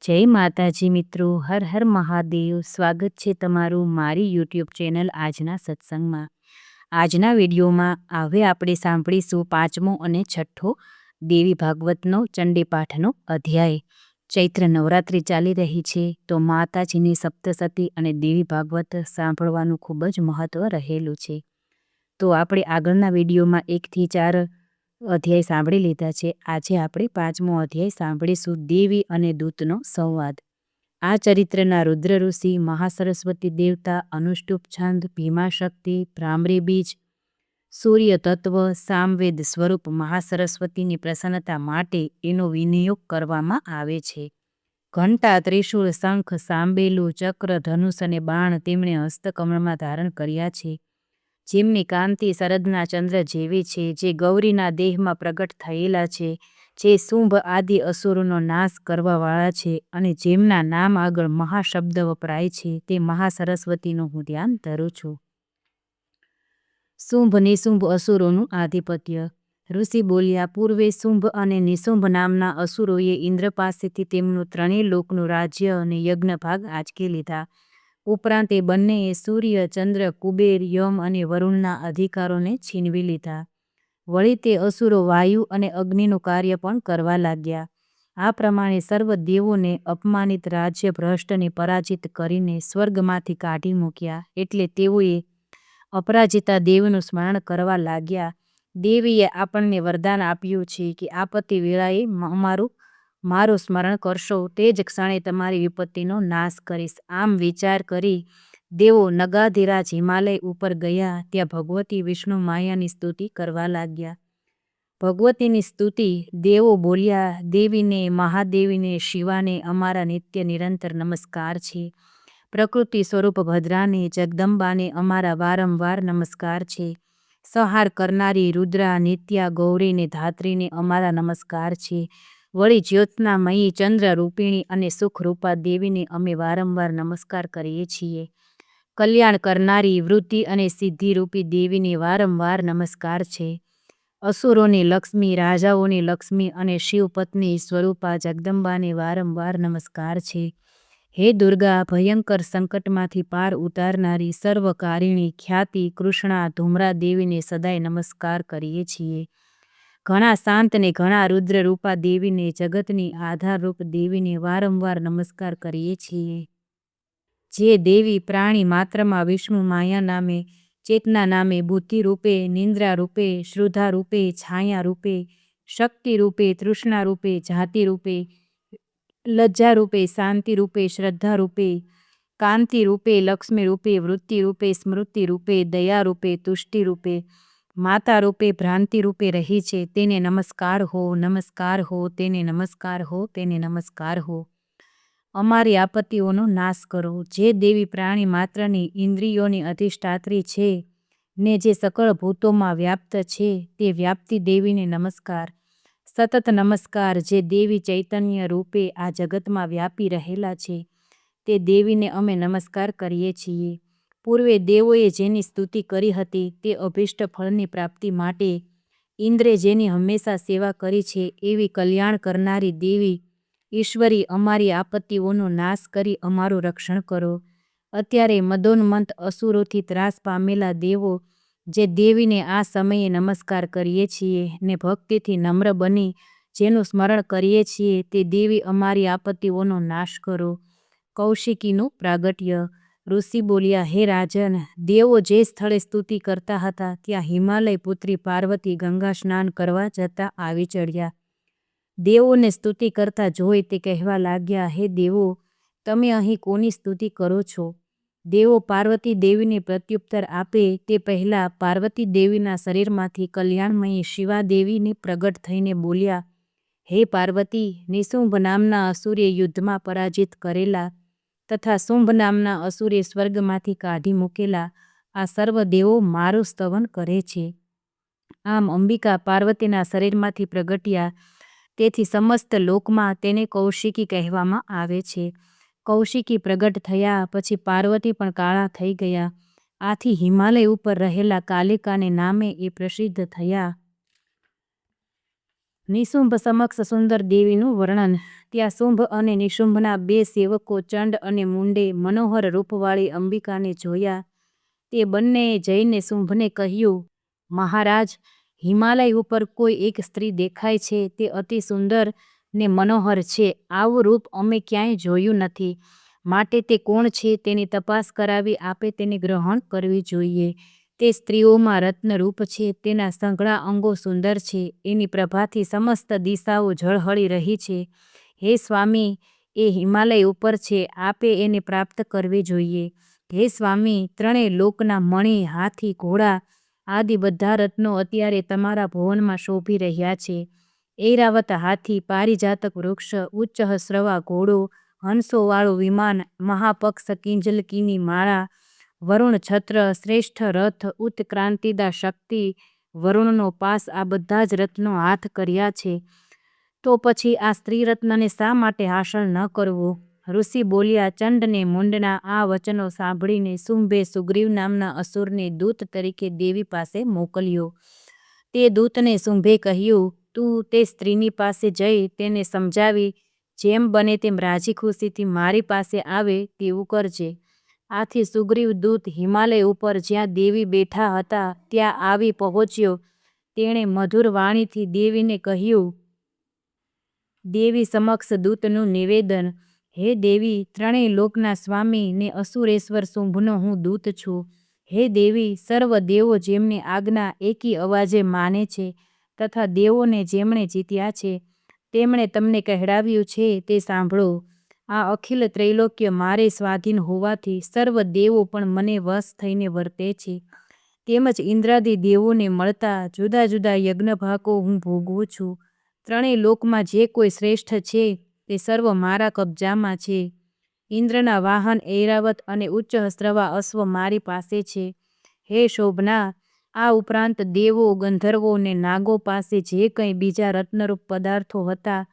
જય માતાજી મિત્રો, હર હર મહાદેવ. સ્વાગત છે તમારું મારી યુટ્યુબ ચેનલ આજના સત્સંગમાં. આજના વિડીયોમાં હવે આપણે સાંભળીશું પાંચમો અને છઠ્ઠો દેવી ભાગવતનો ચંડીપાઠનો અધ્યાય. ચૈત્ર નવરાત્રિ ચાલી રહી છે તો માતાજીની સપ્તસતી અને દેવી ભાગવત સાંભળવાનું ખૂબ જ મહત્ત્વ રહેલું છે. તો આપણે આગળના વિડીયોમાં 1 થી 4 અધ્યાય સાંભળી લીધા છે. આજે આપણે પાંચમો અધ્યાય સાંભળીશું, દેવી અને દૂતનો સંવાદ. આ ચરિત્રના રુદ્ર ઋષિ, મહાસરસ્વતી દેવતા, અનુષ્ટુપ છંદ, ભીમા શક્તિ, ભ્રામરી બીજ, સૂર્ય તત્વ, સામવેદ સ્વરૂપ મહાસરસ્વતીની પ્રસન્નતા માટે એનો વિનિયોગ કરવામાં આવે છે. ઘંટા, ત્રિશૂળ, શંખ, સાંબેલું, ચક્ર, ધનુષ અને બાણ તેમણે હસ્તકમળમાં ધારણ કર્યા છે. જેમની કાંતિ શરદના ચંદ્ર જેવી છે, જે ગૌરીના દેહમાં પ્રગટ થયેલા છે, જે શુંભ આદિ અસુરોનો નાશ કરવાવાળા છે અને જેમના નામ આગળ મહાશબ્દ વપરાય છે, તે મહાસરસ્વતીનું હું ધ્યાન ધરું છું. શુંભ નિશુંભ અસુરોનું આધિપત્ય. ઋષિ બોલ્યા, પૂર્વે શુંભ અને નિશુંભ નામના અસુરોએ ઇન્દ્ર પાસેથી તેમનું 3 લોકનું રાજ્ય અને યજ્ઞ ભાગ આંચકી લીધા. ઉપરાંત એ બંનેએ સૂર્ય, ચંદ્ર, કુબેર, યમ અને વરુણના અધિકારોને છીનવી લીધા. વળી તે અસુરો વાયુ અને અગ્નિનું કાર્ય પણ કરવા લાગ્યા. આ પ્રમાણે સર્વ દેવોને અપમાનિત રાજ્ય ભ્રષ્ટને પરાજિત કરીને સ્વર્ગમાંથી કાઢી મૂક્યા. એટલે તેઓએ અપરાજિતા દેવીનું સ્મરણ કરવા લાગ્યા. દેવીએ આપણને વરદાન આપ્યું છે કે આપત્તિ વેળાએ મારું સ્મરણ કરશો, તે જ ક્ષણે તમારી વિપત્તિનો નાશ કરીશ. આમ વિચાર કરી દેવો નગાધિરાજ હિમાલય ઉપર ગયા. ત્યાં ભગવતી વિષ્ણુ માયાની સ્તુતિ કરવા લાગ્યા. ભગવતીની સ્તુતિ. દેવો બોલ્યા, દેવીને, મહાદેવીને, શિવાને અમારા નિત્ય નિરંતર નમસ્કાર છે. પ્રકૃતિ સ્વરૂપ ભદ્રાને, જગદંબાને અમારા વારંવાર નમસ્કાર છે. સંહાર કરનારી રુદ્રા, નિત્યા, ગૌરીને, ધાત્રીને અમારા નમસ્કાર છે. વળી જ્યોત્સનામયી, ચંદ્ર રૂપિણી અને સુખરૂપા દેવીને અમે વારંવાર નમસ્કાર કરીએ છીએ. કલ્યાણ કરનારી, વૃદ્ધિ અને સિદ્ધિરૂપી દેવીને વારંવાર નમસ્કાર છે. અસુરોની લક્ષ્મી, રાજાઓની લક્ષ્મી અને શિવપત્ની સ્વરૂપા જગદંબાને વારંવાર નમસ્કાર છે. હે દુર્ગા, ભયંકર સંકટમાંથી પાર ઉતારનારી, સર્વકારિણી, ખ્યાતિ, કૃષ્ણા, ધૂમ્રા દેવીને સદાય નમસ્કાર કરીએ છીએ. ઘણા શાંત ને ઘણા રુદ્રરૂપા દેવીને, જગતની આધારરૂપ દેવીને વારંવાર નમસ્કાર કરીએ છીએ. જે દેવી પ્રાણી માત્રમાં વિષ્ણુ માયા નામે, ચેતના નામે, બુદ્ધિ રૂપે, નિંદ્રા રૂપે, શ્રુધા રૂપે, છાયા રૂપે, શક્તિ રૂપે, તૃષ્ણા રૂપે, જાતિ રૂપે, લજ્જા રૂપે, શાંતિ રૂપે, શ્રદ્ધા રૂપે, કાંતિ રૂપે, લક્ષ્મી રૂપે, વૃત્તિ રૂપે, સ્મૃતિ રૂપે, દયા રૂપે, તુષ્ટિ રૂપે, માતા રૂપે, ભ્રાંતિ રૂપે રહી છે, તેને નમસ્કાર હો, નમસ્કાર હો, તેને નમસ્કાર હો, તેને નમસ્કાર હો. અમારી આપત્તિઓનો નાશ કરો. જે દેવી પ્રાણી માત્રની ઇન્દ્રિયોની અધિષ્ઠાત્રી છે ને જે સકળ ભૂતોમાં વ્યાપ્ત છે, તે વ્યાપ્તિ દેવીને નમસ્કાર. સતત નમસ્કાર. જે દેવી ચૈતન્ય રૂપે આ જગતમાં વ્યાપી રહેલા છે, તે દેવીને અમે નમસ્કાર કરીએ છીએ. પૂર્વે દેવોએ જેની સ્તુતિ કરી હતી, તે અભિષ્ટ ફળની પ્રાપ્તિ માટે ઇન્દ્રે જેની હંમેશા સેવા કરી છે, એવી કલ્યાણ કરનારી દેવી ઈશ્વરી, અમારી આપત્તિઓનો નાશ કરી અમારું રક્ષણ કરો. અત્યારે મદોન્મંત અસુરોથી ત્રાસ પામેલા દેવો, જે દેવીને આ સમયે નમસ્કાર કરીએ છીએ ને ભક્તિથી નમ્ર બની જેનું સ્મરણ કરીએ છીએ, તે દેવી અમારી આપત્તિઓનો નાશ કરો. કૌશિકીનું પ્રાગટ્ય. ઋષિ બોલ્યા, હે રાજન, દેવો જે સ્થળે સ્તુતિ કરતા હતા, ત્યાં હિમાલય પુત્રી પાર્વતી ગંગા સ્નાન કરવા જતા આવી ચડ્યા. દેવોને સ્તુતિ કરતા જોઈ તે કહેવા લાગ્યા, હે દેવો, તમે અહીં કોની સ્તુતિ કરો છો? દેવો પાર્વતી દેવીને પ્રત્યુત્તર આપે તે પહેલાં પાર્વતી દેવીના શરીરમાંથી કલ્યાણમયી શિવાદેવીને પ્રગટ થઈને બોલ્યા, હે પાર્વતી, નિશુંભ નામના અસુરે યુદ્ધમાં પરાજિત કરેલા તથા શુંભ નામના અસુરે સ્વર્ગમાંથી કાઢી મૂકેલા આ સર્વ દેવો મારું સ્તવન કરે છે. આમ અંબિકા પાર્વતીના શરીરમાંથી પ્રગટ્યા, તેથી સમસ્ત લોકમાં તેને કૌશિકી કહેવામાં આવે છે. કૌશિકી પ્રગટ થયા પછી પાર્વતી પણ કાળા થઈ ગયા. આથી હિમાલય ઉપર રહેલા કાલિકાને નામે એ પ્રસિદ્ધ થયા. નિશુંભ સમક્ષ સુંદર દેવીનું વર્ણન. ત્યાં શુંભ અને નિશુંભના બે સેવકો ચંડ અને મુંડે મનોહર રૂપવાળી અંબિકાને જોયા. તે બંનેએ જઈને શુંભને કહ્યું, મહારાજ, હિમાલય ઉપર કોઈ એક સ્ત્રી દેખાય છે. તે અતિ સુંદર ને મનોહર છે. આવું રૂપ અમે ક્યાંય જોયું નથી. માટે તે કોણ છે તેની તપાસ કરાવી આપે તેને ગ્રહણ કરવી જોઈએ. તે સ્ત્રીઓમાં રત્નરૂપ છે. તેના સંઘળા અંગો સુંદર છે. એની પ્રભાથી સમસ્ત દિશાઓ ઝળહળી રહી છે. હે સ્વામી, એ હિમાલય ઉપર છે. આપે એને પ્રાપ્ત કરવી જોઈએ. હે સ્વામી, ત્રણેય લોકના મણી, હાથી, ઘોડા આદિ બધા રત્નો અત્યારે તમારા ભુવનમાં શોભી રહ્યા છે. ઐરાવત હાથી, પારિજાતક વૃક્ષ, ઉચ્ચશ્રવા ઘોડો, હંસોવાળું વિમાન, મહાપક્ષ કિંજલકીની માળા, વરુણ છત્ર, શ્રેષ્ઠ રથ, ઉત્ક્રાંતિદા શક્તિ, વરુણનો પાસ, આ બધા જ રત્નો હાથ કર્યા છે. તો પછી આ સ્ત્રી રત્નને શા માટે હાંસલ ન કરવું? ઋષિ બોલ્યા. ચંડને મુંડના આ વચનો સાંભળીને શુંભે સુગ્રીવ નામના અસુરને દૂત તરીકે દેવી પાસે મોકલ્યો. તે દૂતને શુંભે કહ્યું, તું તે સ્ત્રીની પાસે જઈ તેને સમજાવી જેમ બને તેમ રાજી ખુશીથી મારી પાસે આવે તેવું કરજે. આથી સુગ્રીવ દૂત હિમાલય ઉપર જ્યાં દેવી બેઠા હતા ત્યાં આવી પહોંચ્યો. તેણે મધુર વાણીથી દેવીને કહ્યું. દેવી સમક્ષ દૂતનું નિવેદન. હે દેવી, ત્રણેય લોકના સ્વામી ને અસુરેશ્વર શુંભનો હું દૂત છું. હે દેવી, સર્વ દેવો જેમની આજ્ઞા એકી અવાજે માને છે તથા દેવોને જેમણે જીત્યા છે તેમણે તમને કહેવડાવ્યું છે તે સાંભળો. આ અખિલ ત્રૈલોક્ય મારે સ્વાધીન હોવાથી સર્વ દેવો પણ મને વશ થઈને વર્તે છે. તેમજ ઇન્દ્રાદિ દેવોને મળતા જુદા જુદા યજ્ઞભાગો હું ભોગવું છું. ત્રણેય લોકમાં જે કોઈ શ્રેષ્ઠ છે તે સર્વ મારા કબજામાં છે. ઇન્દ્રના વાહન ઐરાવત અને ઉચ્ચશ્રવા અશ્વ મારી પાસે છે. હે શોભના, આ ઉપરાંત દેવો, ગંધર્વો ને નાગો પાસે જે કંઈ બીજા રત્નરૂપ પદાર્થો હતા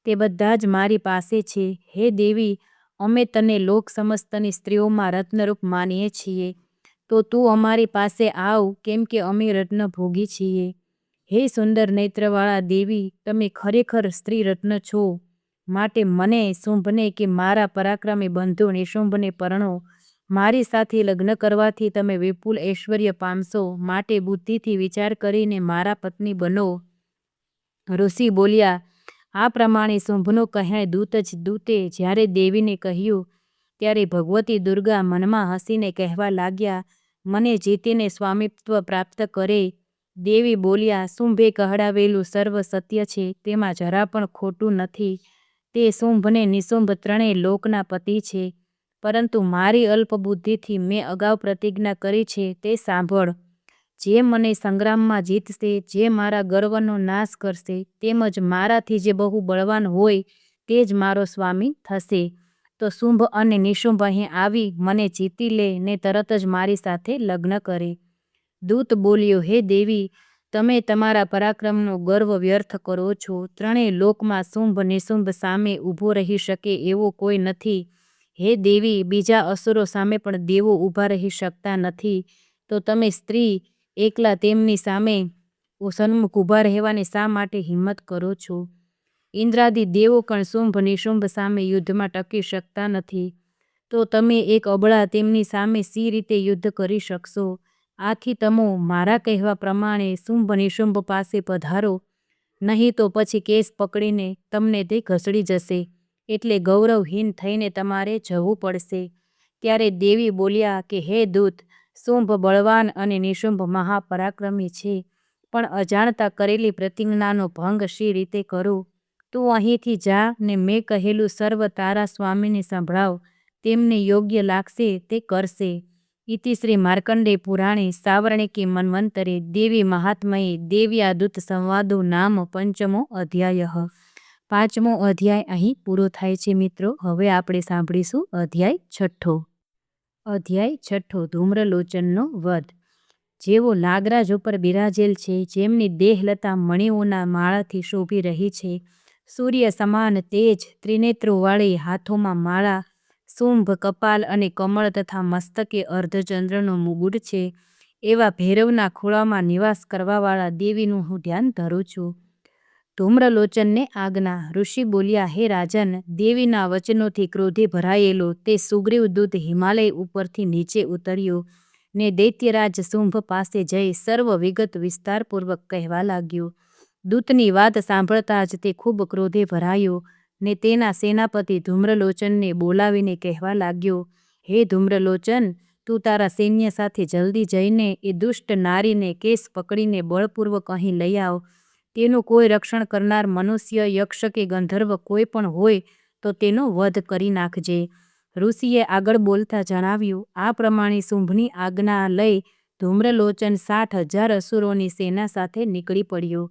તે બધા જ મારી પાસે છે. હે દેવી, અમે તને લોક સમસ્તની સ્ત્રીઓમાં રત્નરૂપ માનીએ છીએ. તો તું અમારી પાસે આવ, કેમ કે અમે રત્ન ભોગી છીએ. હે સુંદર નેત્રવાળા દેવી, તમે ખરેખર સ્ત્રી રત્ન છો. માટે મને, શુંભને કે મારા પરાક્રમી બંધુ નિશુંભને પરણો. મારી સાથે લગ્ન કરવાથી તમે વિપુલ ઐશ્વર્ય પામશો. માટે બુદ્ધિથી વિચાર કરીને મારા પત્ની બનો. ઋષિ બોલ્યા. આ પ્રમાણે શુંભનો કહેણ દૂતે જ્યારે દેવીને કહ્યું ત્યારે ભગવતી દુર્ગા મનમાં હસીને કહેવા લાગ્યા, મને જીતીને સ્વામિત્વ પ્રાપ્ત કરે. દેવી બોલ્યા. શુંભે કહેવડાવેલું સર્વ સત્ય છે. તેમાં જરા પણ ખોટું નથી. તે શુંભ ને નિશુંભ ત્રણેય લોકના પતિ છે. પરંતુ મારી અલ્પ બુદ્ધિથી મેં અગાઉ પ્રતિજ્ઞા કરી છે તે સાંભળ. જે મને સંગ્રામમાં જીતશે, જે મારા ગર્વનો નાશ કરશે, તેમજ મારાથી જે બહુ બળવાન હોય તે જ મારો સ્વામી થશે. તો શુંભ અને નિશુંભ અહીં આવી મને જીતી લે ને તરત જ મારી સાથે લગ્ન કરે. દૂત બોલ્યો. હે દેવી, તમે તમારા પરાક્રમનો ગર્વ વ્યર્થ કરો છો. ત્રણેય લોકમાં શુંભ નિશુંભ સામે ઊભો રહી શકે એવો કોઈ નથી. હે દેવી, બીજા અસુરો સામે પણ દેવો ઊભા રહી શકતા નથી. તો તમે સ્ત્રી એકલા તેમની સામે સન્મુખ ઊભા રહેવાની શા માટે હિંમત કરો છો? ઇન્દ્રાદિ દેવો પણ શુંભ નિશુંભ સામે યુદ્ધમાં ટકી શકતા નથી. તો તમે એક અબળા તેમની સામે સી રીતે યુદ્ધ કરી શકશો? આથી તમો મારા કહેવા પ્રમાણે શુંભ નિશુંભ પાસે પધારો. નહીં તો પછી કેસ પકડીને તમને તે ઘસડી જશે. એટલે ગૌરવહીન થઈને તમારે જવું પડશે. ત્યારે દેવી બોલ્યા કે હે દૂત, શુંભ બળવાન અને નિશુંભ મહાપરાક્રમી છે. પણ અજાણતા કરેલી પ્રતિજ્ઞાનો ભંગ શી રીતે કરું? તું અહીંથી જા ને મેં કહેલું સર્વ તારા સ્વામીને સંભળાવ. તેમને યોગ્ય લાગશે તે કરશે. ઇતિ શ્રી માર્કંડેય પુરાણે સાવર્ણિકે મન્વંતરે દેવી મહાત્મયે દેવ્યાદૂત સંવાદો નામ પંચમો અધ્યાયઃ. પાંચમો અધ્યાય અહીં પૂરો થાય છે મિત્રો. હવે આપણે સાંભળીશું અધ્યાય છઠ્ઠો. અધ્યાય છઠ્ઠો. ધૂમ્રલોચનનો વધ. જેઓ નાગરાજ ઉપર બિરાજેલ છે, જેમની દેહલતા મણિઓના માળાથી શોભી રહી છે, સૂર્ય સમાન તેજ, ત્રિનેત્રોવાળી, હાથોમાં માળા, શુંભ, કપાલ અને કમળ તથા મસ્તકે અર્ધચંદ્રનો મુગુટ છે, એવા ભૈરવના ખોળામાં નિવાસ કરવાવાળા દેવીનું હું ધ્યાન ધરું છું. ધૂમ્રલોચનને આજ્ઞા. ઋષિ બોલ્યા, હે રાજન, દેવીના વચનોથી ક્રોધે ભરાયેલો તે સુગ્રીવ દૂત હિમાલય ઉપરથી નીચે ઉતર્યો ને દૈત્યરાજ શુંભ પાસે જઈ સર્વ વિગત વિસ્તારપૂર્વક કહેવા લાગ્યો. દૂતની વાત સાંભળતા જ તે ખૂબ ક્રોધે ભરાયો ને તેના સેનાપતિ ધૂમ્રલોચનને બોલાવીને કહેવા લાગ્યો, હે ધૂમ્રલોચન, તું તારા સૈન્ય સાથે જલ્દી જઈને એ દુષ્ટ નારીને કેસ પકડીને બળપૂર્વક અહીં લઈ આવ. તેનું કોઈ રક્ષણ કરનાર મનુષ્ય, યક્ષ કે ગંધર્વ કોઈ પણ હોય તો તેનો વધ કરી નાખજે. ઋષિએ આગળ બોલતા જણાવ્યું, આ પ્રમાણે શુંભની આજ્ઞા લઈ ધૂમ્રલોચન 60,000 અસુરોની સેના સાથે નીકળી પડ્યો.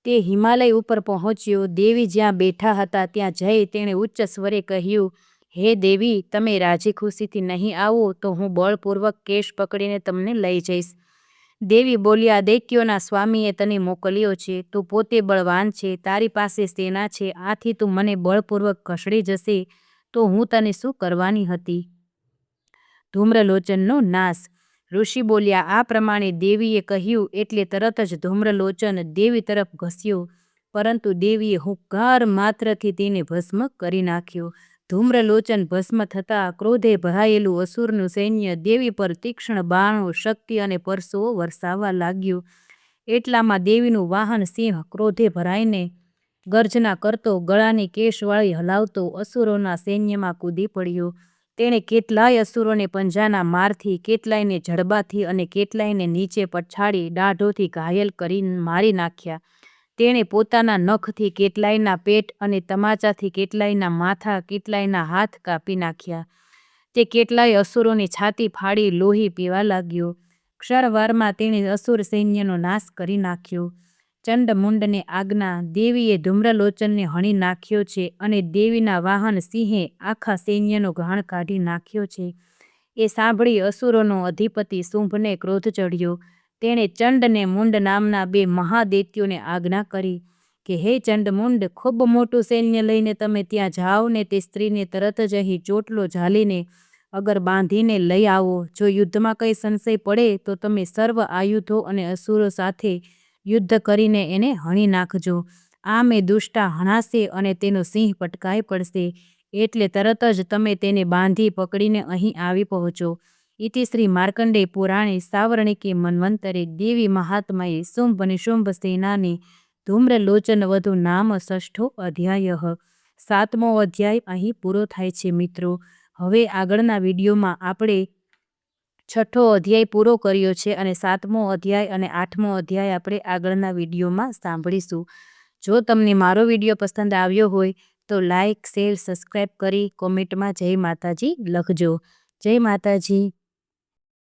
તે હિમાલય ઉપર પહોંચ્યો. દેવી જ્યાં બેઠા હતા ત્યાં જઈ તેણે ઉચ્ચ સ્વરે કહ્યું, હે દેવી, તમે રાજી ખુશીથી નહીં આવો તો હું બળપૂર્વક કેશ પકડીને તમને લઈ જઈશ. દેવી બોલ્યા, દૈત્યોના સ્વામીએ તને મોકલ્યો છે. તું પોતે બળવાન છે, તારી પાસે સેના છે. આથી તું મને બળપૂર્વક ખસેડી જશે તો હું તને શું કરવાની હતી? ધૂમ્રલોચનનો નાશ. ઋષિ બોલ્યા, આ પ્રમાણે દેવીએ કહ્યું એટલે તરત જ ધૂમ્રલોચન દેવી તરફ ઘસ્યો, પરંતુ દેવીએ હુંકાર માત્રથી તેને ભસ્મ કરી નાખ્યો. ધૂમ્રલોચન ભસ્મ થતાં ક્રોધે ભરાયેલું અસુરનું સૈન્ય દેવી પર તીક્ષ્ણ બાણો, શક્તિ અને પરસેવો વરસાવવા લાગ્યું. એટલામાં દેવીનું વાહન સિંહ ક્રોધે ભરાઈને ગર્જના કરતો, ગળાની કેશવાળી હલાવતો અસુરોના સૈન્યમાં કૂદી પડ્યો. તેણે કેટલાય અસુરોને પંજાના મારથી, કેટલાયને જડબાથી અને કેટલાયને નીચે પછાડી દાઢોથી ઘાયલ કરી મારી નાખ્યા. તેણે પોતાના નખથી કેટલાયના પેટ અને તમાચાથી કેટલાયના માથા, કેટલાયના હાથ કાપી નાખ્યા. તે કેટલાય અસુરોની છાતી ફાડી લોહી પીવા લાગ્યો. ક્ષણવારમાં તેણે અસુર સૈન્યનો નાશ કરી નાખ્યો. ચંડમુંડને આજ્ઞા. દેવીએ ધૂમ્રલોચનને હણી નાખ્યો છે અને દેવીના વાહન સિંહે આખા સૈન્યનો ઘાણ કાઢી નાખ્યો છે. એ સાંભળી અસુરોનો અધિપતિ શુંભને ક્રોધ ચડ્યો. તેણે ચંડ ને મુંડ નામના 2 મહાદૈત્યોને આજ્ઞા કરી કે, હે ચંડમુંડ, ખૂબ મોટું સૈન્ય લઈને તમે ત્યાં જાઓ ને તે સ્ત્રીને તરત જ અહીં ચોટલો ઝાલીને અગર બાંધીને લઈ આવો. જો યુદ્ધમાં કંઈ સંશય પડે તો તમે સર્વ આયુધો અને અસુરો સાથે યુદ્ધ કરીને એને હણી નાખજો. આમ એ દુષ્ટા હણાશે અને તેનો સિંહ પટકાઈ પડશે. એટલે તરત જ તમે તેને બાંધી પકડીને અહીં આવી પહોંચો. ઇતિ શ્રી માર્કંડેય પુરાણે સાવર્ણિકે મન્વંતરે દેવી મહાત્મયે શુંભ નિશુંભ સેનાને ધૂમ્રલોચન વધુ નામ 6ઠો અધ્યાય. 7મો અધ્યાય અહીં પૂરો થાય છે. મિત્રો, હવે આગળના વિડીયોમાં આપણે 6ઠ્ઠો અધ્યાય પૂરો કર્યો છે અને 7મો અધ્યાય અને 8મો અધ્યાય આપણે આગળના વિડીયોમાં સાંભળીશું. જો તમને મારો વિડીયો પસંદ આવ્યો હોય તો લાઇક, શેર, સબસ્ક્રાઈબ કરી કોમેન્ટમાં જય માતાજી લખજો. જય માતાજી.